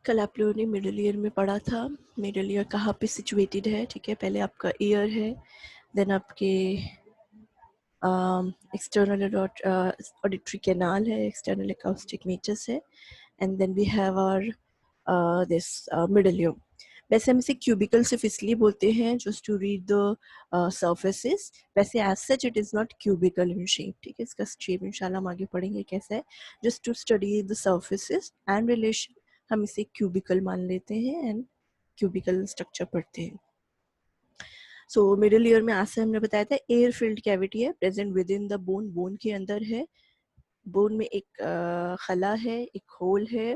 कल आप लोगों ने मिडल ईयर में पढ़ा था मिडल ईयर कहाँ पे सिचुएटेड है, ठीक है। पहले आपका ईयर है, देन आपके एक्सटर्नल ऑडिटरी कैनाल है, एक्सटर्नल अकाउस्टिक मीटर्स है, and then we have our this middle ear. वैसे हम इसे क्यूबिकल सिर्फ इसलिए बोलते हैं just to read the surfaces. वैसे as such it is not cubical in shape, ठीक है। इसका शेप इंशाल्लाह हम आगे पढ़ेंगे कैसा है। Just to study the surfaces and relation हम इसे क्यूबिकल मान लेते हैं एंड क्यूबिकल स्ट्रक्चर पढ़ते हैं। सो मिडिल ईयर में आज से हमने बताया था एयर फिल्ड कैविटी है present with in the bone, bone के अंदर है। बोन में एक खला है, एक होल है,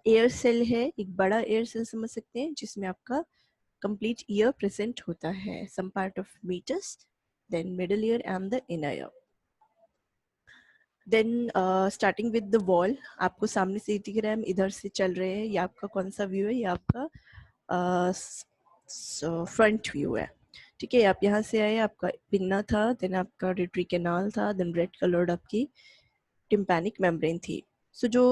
एयर सेल है, एक बड़ा एयर सेल समझ सकते हैं जिसमें आपका कंप्लीट ईयर प्रेजेंट होता है, some part of meatus, then middle ear and the inner ear. Then starting with the wall, आपको सामने से दिख रहा है, हम इधर से चल रहे हैं, ये आपका कौन सा व्यू है, ये आपका फ्रंट व्यू है, ठीक है। आप यहाँ से आए, आपका पिन्ना था, देन आपका रिट्री कैनाल था, देन रेड कलर्ड आपकी टिम्पैनिक मेम्ब्रेन थी। सो जो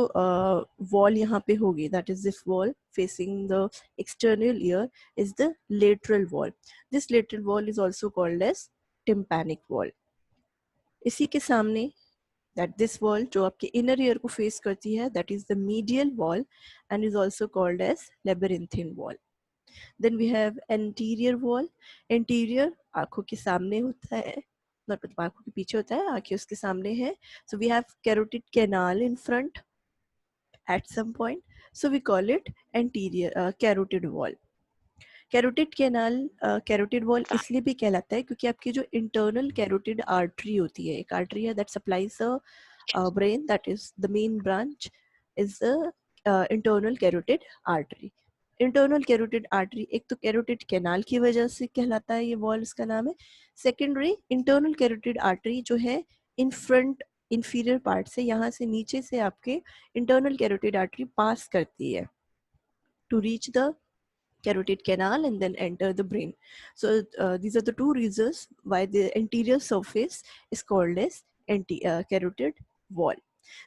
वॉल यहाँ पे होगी, that is this wall facing the external ear is the lateral wall. This lateral wall is also called as tympanic wall. इसी के सामने that this wall जो आपके inner ear को face करती है, that is the medial wall and is also called as labyrinthine wall. Then we have anterior wall. Anterior आँखों के सामने होता है, not आँखों के पीछे होता है, आँखें उसके सामने है। So we have carotid canal in front at some point, so we call it anterior carotid wall. Carotid canal carotid wall इसलिए भी कहलाता है क्योंकि आपकी जो इंटरनल कैरोटिड आर्टरी होती है, एक आर्टरी है that supplies the brain, that is the main branch is the internal carotid artery. Internal carotid artery एक तो कैरोटिड कैनाल की वजह से कहलाता है, ये वॉल इसका नाम है। सेकेंडरी इंटरनल कैरोटिड आर्टरी जो है इन फ्रंट इंफीरियर पार्ट से, यहाँ से नीचे से आपके इंटरनल कैरोटिड आर्टरी पास करती है to reach the carotid canal and then enter the brain. So these are the two reasons why the anterior surface is called as carotid wall.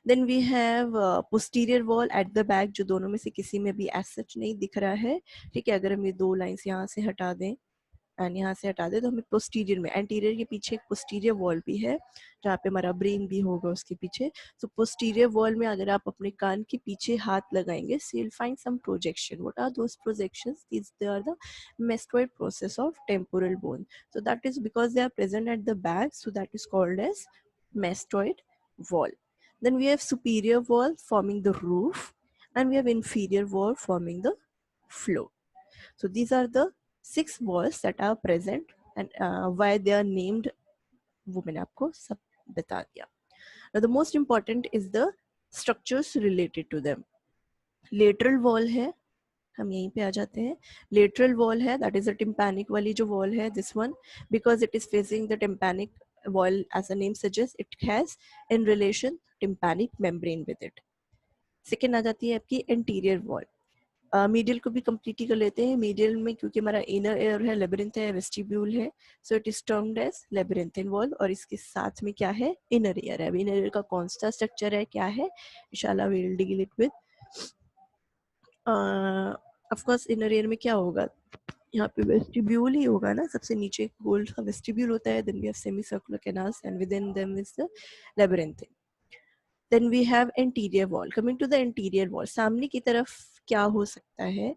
Then we have posterior wall at the back, जो दोनों में से किसी में भी as such नहीं दिख रहा है, ठीक है। अगर हम ये दो लाइन्स यहाँ से हटा दें एंड यहाँ से हटा दे तो हमें पोस्टीरियर में, एंटीरियर के पीछे एक पोस्टीरियर वॉल भी है जहाँ पे हमारा ब्रेन भी होगा उसके पीछे। तो पोस्टीरियर वॉल में अगर आप अपने कान के पीछे हाथ लगाएंगे, so you'll find some projection. What are those projections? These they are the mastoid process of temporal bone. So that is because they are present at the back, so that is called as mastoid wall. Then we have superior wall forming the roof and we have inferior wall forming the floor. So these are the 6 walls that are present and why they are named, वो मैंने आपको सब बता दिया। Now the most important is the structures related to them. Lateral wall है, हम यहीं पे आ जाते हैं। Lateral wall है, that is a tympanic वाली जो wall है, this one, because it is facing the tympanic wall, as the name suggests, it has in relation tympanic membrane with it. Second आ जाती है आपकी anterior wall. मीडियल को भी complete ही कर लेते हैं। मीडियल में क्योंकि हमारा इनर एयर है, लेबिरिंथ है, वेस्टिब्यूल है, so it is termed as labyrinthine wall. और इसके साथ में क्या है, इनर एयर है। अब इनर एयर का कौन सा स्ट्रक्चर है, क्या है, इंशाल्लाह we will deal it with. Of course inner ear में क्या होगा, यहाँ पे वेस्टिब्यूल ही होगा ना, सबसे नीचे गोल का वेस्टिब्यूल होता है। Then we have semicircular canals and within them is the labyrinthine. Then we have anterior wall. Coming to the anterior wall, सामने की तरफ क्या हो सकता है,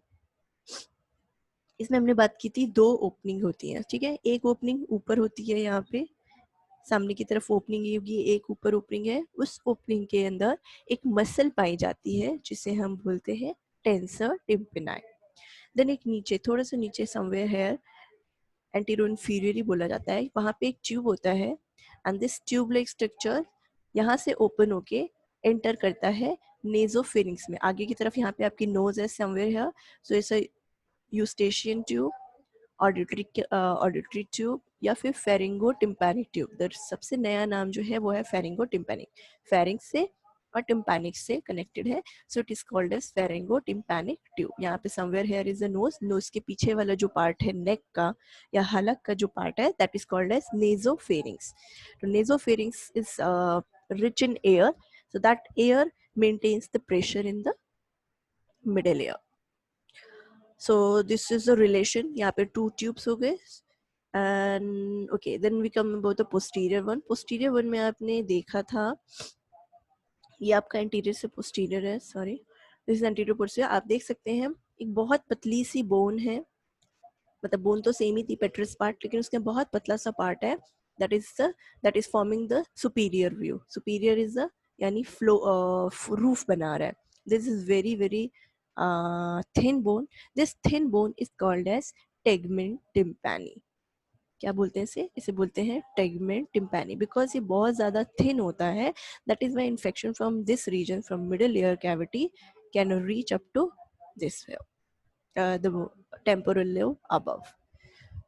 इसमें हमने बात की थी 2 ओपनिंग होती हैं, ठीक है। एक ओपनिंग ऊपर होती है, यहाँ पे सामने की तरफ ओपनिंग होगी, एक ऊपर ओपनिंग है। उस ओपनिंग के अंदर एक मसल पाई जाती है जिसे हम बोलते हैं टेंसर टिम्पेनाई। देन एक नीचे, थोड़ा सा नीचे समवेयर हेयर एंटीरो इंफीरियर ही बोला जाता है, वहाँ पे एक ट्यूब होता है and this tube like structure यहाँ से ओपन होके एंटर करता है नेजोफेरिंग्स में। आगे की तरफ यहाँ पे आपकी नोज है somewhere here, so it's a Eustachian tube, auditory tube या फिर फेरिंगो टिम्पैनिक ट्यूब। सबसे नया नाम जो है वो है फेरिंगो टिम्पैनिक, फेरिंग से और टिम्पैनिक से कनेक्टेड है, so it is called as pharyngotympanic tube. यहाँ पे somewhere here is the nose, nose के पीछे वाला जो पार्ट है नेक का या हलक का जो पार्ट है, that is called as nasopharynx. तो nasopharynx is rich in air, so that air maintains the pressure in the middle ear. So this is the relation. यहाँ पे two tubes हो गए. And okay, then we come about the posterior one. Posterior one में आपने देखा था, ये आपका इंटीरियर से पोस्टीरियर है, sorry this is anterior posterior. आप देख सकते हैं एक बहुत पतली सी बोन है, मतलब बोन तो सेम ही थी पेट्रस पार्ट, लेकिन उसका बहुत पतला सा पार्ट है. That is forming the superior view. Superior is the यानी फ्लो रूफ बना रहा है. This is very very thin bone. This thin bone is called as tegmen tympani. क्या बोलते हैं इसे? इसे बोलते हैं टेगमेंट टिम्पैनी, बिकॉज ये बहुत ज़्यादा थिन होता है. That is why infection from this region from middle ear cavity can reach up to this the temporal lobe above.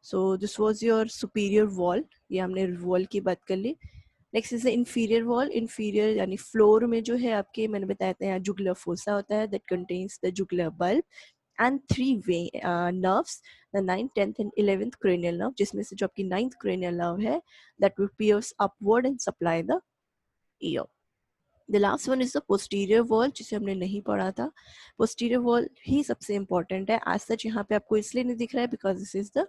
So this was your superior wall. ये हमने वॉल की बात कर ली. Next is the inferior wall. Inferior यानी floor में जो है आपके, मैंने बताया था यहाँ जुगुलर फोसा होता है, that contains the jugular bulb and three nerves, the 9th, 10th and 11th cranial nerve, जिसमें से जो आपकी 9th cranial nerve है that will pierce upward and supply the ear. The last one is the posterior wall, जिसे हमने नहीं पढ़ा था. Posterior wall ही सबसे important है. As such यहाँ पे आपको इसलिए नहीं दिख रहा है because this is the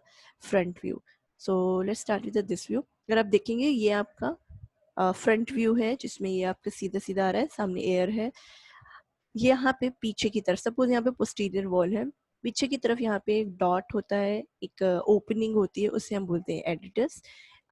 front view. So let's start with this view. अगर आप देखेंगे ये आपका फ्रंट व्यू है, जिसमें ये आपका सीधा सीधा आ रहा है, सामने एयर है. ये यहाँ पे पीछे की तरफ, सपोज यहाँ पे पोस्टीरियर वॉल है, पीछे की तरफ यहाँ पे एक डॉट होता है, एक ओपनिंग होती है, उसे हम बोलते हैं एडिटस.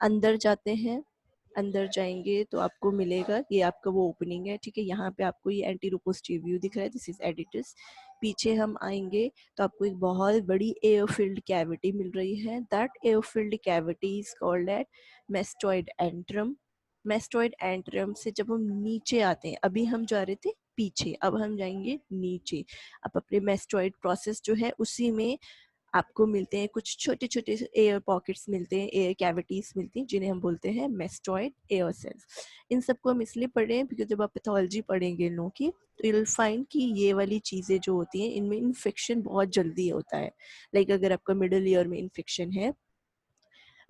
अंदर जाते हैं, अंदर जाएंगे तो आपको मिलेगा ये आपका वो ओपनिंग है. ठीक है, यहाँ पे आपको ये एंटीरो पोस्टीरियर व्यू दिख रहा है, दिस इज एडिटस. पीछे हम आएंगे तो आपको एक बहुत बड़ी एयर फिल्ड कैविटी मिल रही है. That air filled cavity is called eight mastoid antrum. Mastoid antrum से जब हम नीचे आते हैं, अभी हम जा रहे थे पीछे, अब हम जाएंगे नीचे. अब अपने मेस्टॉइड प्रोसेस जो है उसी में आपको मिलते हैं कुछ छोटे छोटे एयर पॉकेट्स मिलते हैं, एयर कैविटीज मिलती हैं, जिन्हें हम बोलते हैं मेस्टॉइड एयर सेल्स. इन सबको हम इसलिए पढ़े हैं क्योंकि जब आप पैथोलॉजी पढ़ेंगे इन लोगों की तो यू विल फाइंड कि ये वाली चीज़ें जो होती हैं इनमें इन्फेक्शन बहुत जल्दी होता है. लाइक अगर आपका मिडल ईयर में इन्फेक्शन है,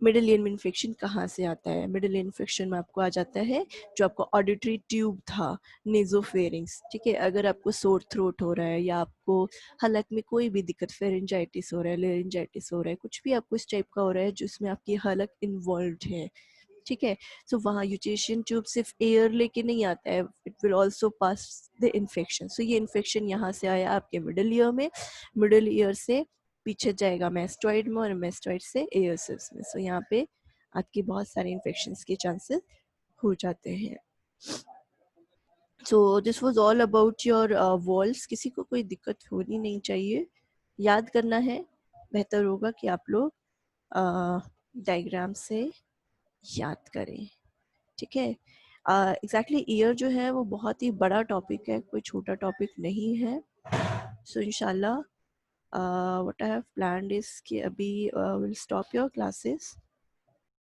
मिडिल ईयर में इन्फेक्शन कहाँ से आता है? मिडिल ईयर इन्फेक्शन में आपको आ जाता है जो आपका ऑडिटरी ट्यूब था, नेजोफेरिंग्स. ठीक है, अगर आपको सोर थ्रोट हो रहा है या आपको हलक में कोई भी दिक्कत, फेरेंजाइटिस हो रहा है, लेरेंजाइटिस हो रहा है, कुछ भी आपको इस टाइप का हो रहा है जिसमें आपकी हलक इन्वॉल्व है, ठीक है, सो वहाँ यूटेशियन ट्यूब सिर्फ एयर लेके नहीं आता है, it will also pass the infection. So ये इन्फेक्शन यहाँ से आया आपके मिडिल ईयर में, मिडिल ईयर से पीछे जाएगा मेस्टॉइड में और मेस्टॉइड से एयर सेल्स में. सो यहाँ पे आपकी बहुत सारे इन्फेक्शंस के चांसेस हो जाते हैं. सो this was all about your walls. किसी को कोई दिक्कत होनी नहीं चाहिए, याद करना है. बेहतर होगा कि आप लोग डायग्राम से याद करें. ठीक है, एग्जैक्टली ईयर जो है वो बहुत ही बड़ा टॉपिक है, कोई छोटा टॉपिक नहीं है. सो इंशाल्लाह what I have planned is कि अभी we'll stop your classes